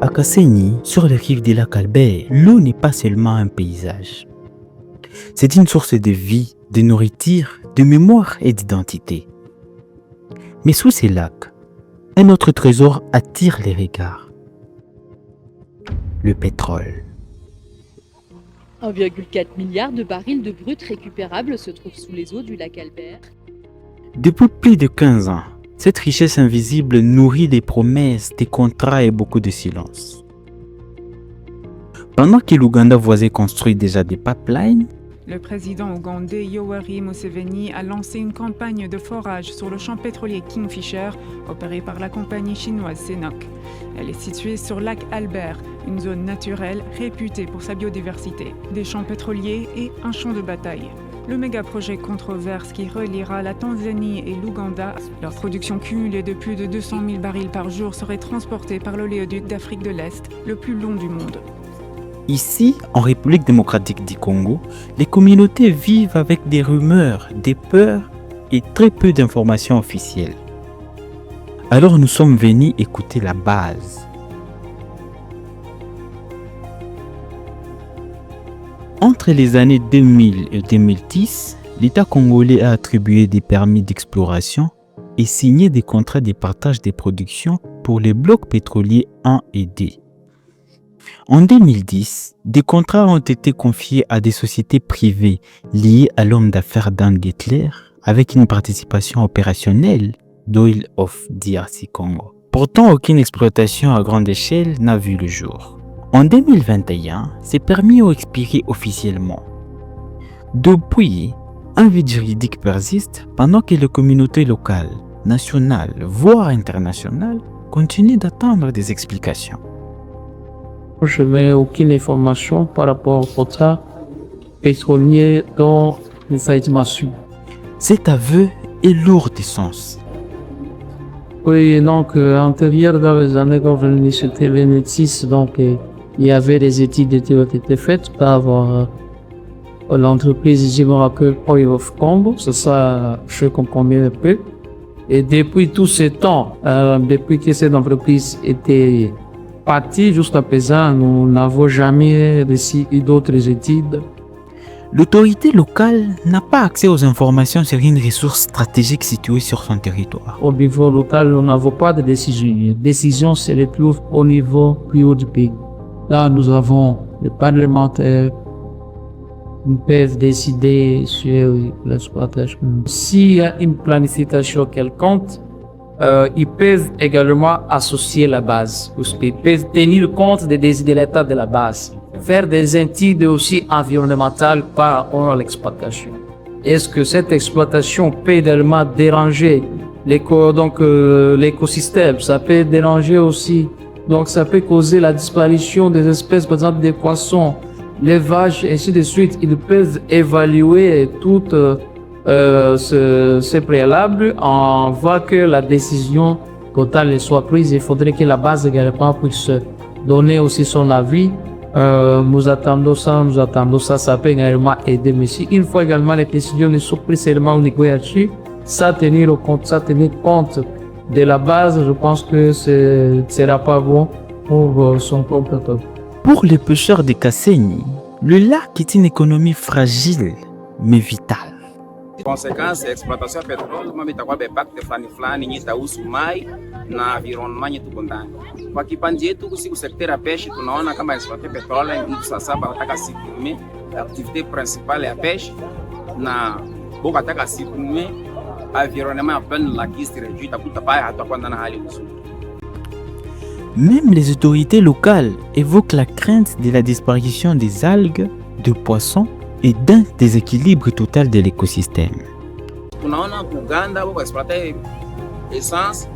À Kasenyi, sur les rives du lac Albert, l'eau n'est pas seulement un paysage. C'est une source de vie, de nourriture, de mémoire et d'identité. Mais sous ces lacs, un autre trésor attire les regards. Le pétrole. 1,4 milliard de barils de brut récupérables se trouvent sous les eaux du lac Albert. Depuis plus de 15 ans, cette richesse invisible nourrit des promesses, des contrats et beaucoup de silence. Pendant que l'Ouganda voisin construit déjà des pipelines, le président ougandais Yoweri Museveni a lancé une campagne de forage sur le champ pétrolier Kingfisher, opéré par la compagnie chinoise CNOOC. Elle est située sur lac Albert, une zone naturelle réputée pour sa biodiversité, des champs pétroliers et un champ de bataille. Le méga-projet controverse qui reliera la Tanzanie et l'Ouganda, leur production cumulée de plus de 200 000 barils par jour serait transportée par l'oléoduc d'Afrique de l'Est, le plus long du monde. Ici, en République démocratique du Congo, les communautés vivent avec des rumeurs, des peurs et très peu d'informations officielles. Alors nous sommes venus écouter la base. Entre les années 2000 et 2010, l'État congolais a attribué des permis d'exploration et signé des contrats de partage des productions pour les blocs pétroliers 1 et 2. En 2010, des contrats ont été confiés à des sociétés privées liées à l'homme d'affaires Dan Gettler avec une participation opérationnelle d'Oil of DRC Congo. Pourtant, aucune exploitation à grande échelle n'a vu le jour. En 2021, ces permis ont expiré officiellement. Depuis, un vide juridique persiste pendant que les communautés locales, nationales, voire internationales continuent d'attendre des explications. Je n'ai aucune information par rapport au contrat pétrolier dont vous faites mention. Cet aveu est lourd de sens. Oui, donc, antérieur dans les années quand c'était 2006, donc, il y avait des études qui ont été faites par l'entreprise, je me rappelle, Oil of Congo, c'est ça, je comprends bien un peu. Et depuis tout ce temps, depuis que cette entreprise était partie jusqu'à présent, nous n'avons jamais reçu d'autres études. L'autorité locale n'a pas accès aux informations sur une ressource stratégique située sur son territoire. Au niveau local, nous n'avons pas de décision. Les décisions se retrouvent au niveau plus haut du pays. Là, nous avons les parlementaires qui peuvent décider sur l'exploitation. S'il y a une planification quelconque, ils peuvent également associer la base, parce qu'ils peuvent tenir compte des desiderata de la base, faire des études aussi environnementales par rapport à l'exploitation. Est-ce que cette exploitation peut également déranger l'écosystème? Ça peut déranger aussi, donc ça peut causer la disparition des espèces, par exemple des poissons, l'élevage, ainsi de suite. Ils peuvent évaluer toutes ces préalables. On voit que la décision totale soit prise. Il faudrait que la base également puisse donner aussi son avis. Nous attendons ça, ça peut également aider. Mais si une fois également les décisions ne sont prises seulement au niveau hiérarchique, ça tenir compte de la base, je pense que ce sera pas bon pour son propre temps. Pour les pêcheurs de Kasenyi, le lac est une économie fragile mais vitale. Konsekansi ya exploitation ya petroli mama itakuwa impact fulani yenye itahusu mai na environment yetu tuko ndani. Kwa kipande yetu kusiku sekta ya peshe tunaona kama exploitation ya petroli ndio sasa wanataka supprimer activité principale ya peshe na boko ataka supprimer environnement ya plein la kiste réduit itakuta paya hatakuwa ndani hali nzuri. Même les autorités locales évoquent la crainte de la disparition des algues, de poissons et d'un déséquilibre total de l'écosystème. Tunaona Uganda wako exploiter essence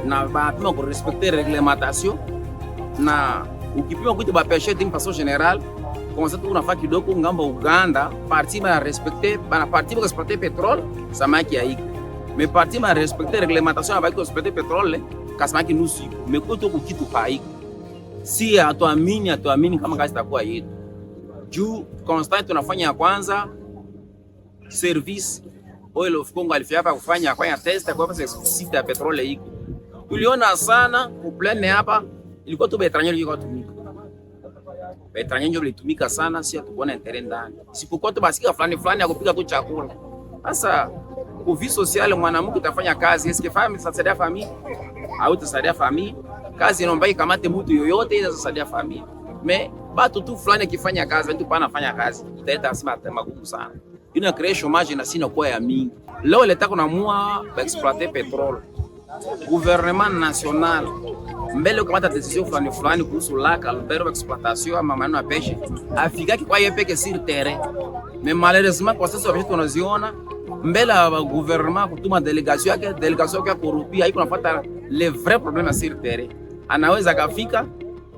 na bapima ko respecter réglementation na ukipima kuita ba pêcher d'une façon générale comme ça tunafaa kidogo ngambo Uganda parti ma respecter bana parti ko exploiter pétrole samaki haiko mais parti ma respecter réglementation avec exploiter pétrole kasamaki nusu mais koto kukitu haiko si atuamini kama kazi itakuwa yetu juu constant tunafanya ya kwanza service Oil of Congo alifia hapa kufanya test kwa sababu site ya petrole hiko tuliona sana kuplane hapa ilikuwa tu baetranje ndio wanatumika. Baetranje ndio walitumika sana, si hatukuona internet ndani. Sipokuwa tu basikia fulani ya kupika tu chakula. Sasa kuvi social mwanamke utafanya kazi, eske family sasaidia famille au tusaidia famille? Kazi inaomba ikamate mtu yoyote ili sasaidia famille. Mais batu tu fulani akifanya kazi, mtu pana fanya kazi, italeta asima magumu sana. Ina créer chômage na sina kwa ya mingi. Leo leta kuna mua ba exploiter pétrole. Gouvernement national mbele ukamata decision fulani kuhusu lac Albert exploitation ama maneno ya peshe afika kwa yeye peke sur terrain. Mais malheureusement kwa sasa wapeshe tunaziona mbele ya gouvernement kutuma delegation yake corrupie haiko nafuata le vrai problème sur terrain. Anaweza kafika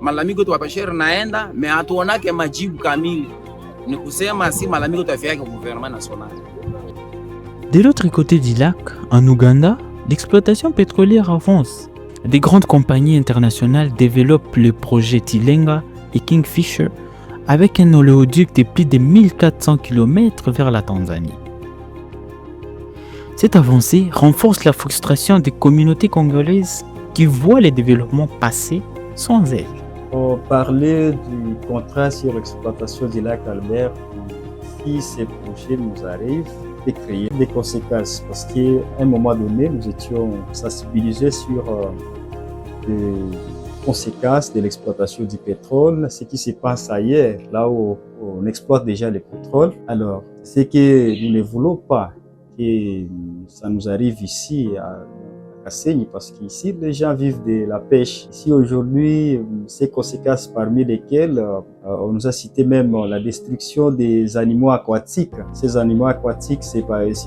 malalamiko tu wapeshe naenda mais hatuonake majibu kamili. Ni kusema si malalamiko tu afia yake gouvernement national. De l'autre côté du lac, en Ouganda, l'exploitation pétrolière avance. Des grandes compagnies internationales développent le projet Tilenga et Kingfisher avec un oléoduc de plus de 1400 km vers la Tanzanie. Cette avancée renforce la frustration des communautés congolaises qui voient les développements passer sans elles. On parlait du contrat sur l'exploitation du lac Albert. Si ces projets nous arrivent, de créer des conséquences parce qu'à un moment donné, nous étions sensibilisés sur les conséquences de l'exploitation du pétrole, ce qui se passe ailleurs, là où on exploite déjà le pétrole. Alors, c'est que nous ne voulons pas que ça nous arrive ici à Kasenyi parce qu'ici, les gens vivent de la pêche. Ici, aujourd'hui, ces conséquences parmi lesquelles on nous a cité même la destruction des animaux aquatiques. Ces animaux aquatiques, c'est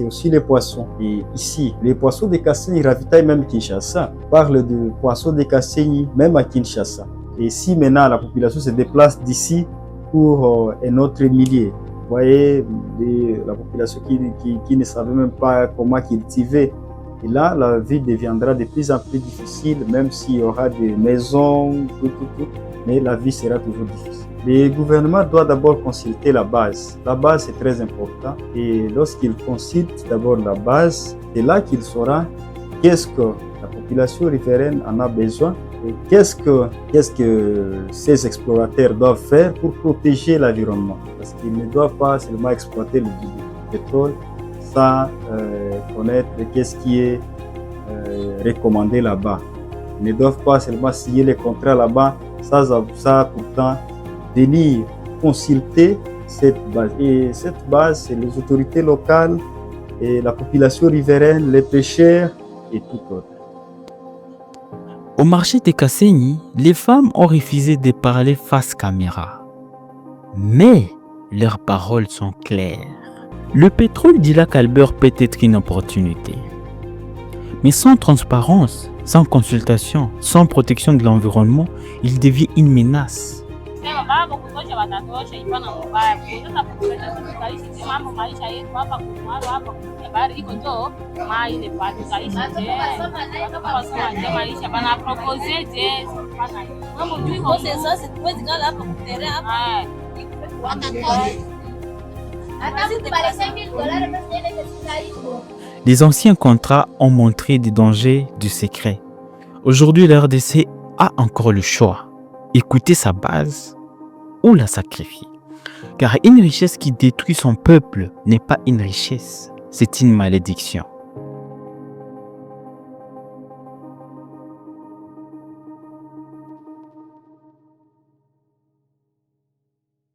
aussi les poissons. Et ici, les poissons de Kasenyi ravitaillent même Kinshasa. On parle de poissons de Kasenyi même à Kinshasa. Et si maintenant la population se déplace d'ici pour un autre millier, vous voyez, la population qui ne savait même pas comment cultiver. Et là, la vie deviendra de plus en plus difficile, même s'il y aura des maisons, tout. Mais la vie sera toujours difficile. Le gouvernement doit d'abord consulter la base. La base, c'est très important. Et lorsqu'il consulte d'abord la base, c'est là qu'il saura qu'est-ce que la population riveraine en a besoin et qu'est-ce que ces explorateurs doivent faire pour protéger l'environnement. Parce qu'ils ne doivent pas seulement exploiter le pétrole, sans connaître qu'est-ce qui est recommandé là-bas. Ils ne doivent pas seulement signer les contrats là-bas, sans pourtant venir consulter cette base. Et cette base, c'est les autorités locales, et la population riveraine, les pêcheurs et tout autre. Au marché de Kasenyi, les femmes ont refusé de parler face caméra. Mais leurs paroles sont claires. Le pétrole du lac Albert peut être une opportunité. Mais sans transparence, sans consultation, sans protection de l'environnement, il devient une menace. Les anciens contrats ont montré des dangers du secret. Aujourd'hui, la RDC a encore le choix. Écouter sa base ou la sacrifier. Car une richesse qui détruit son peuple n'est pas une richesse, c'est une malédiction.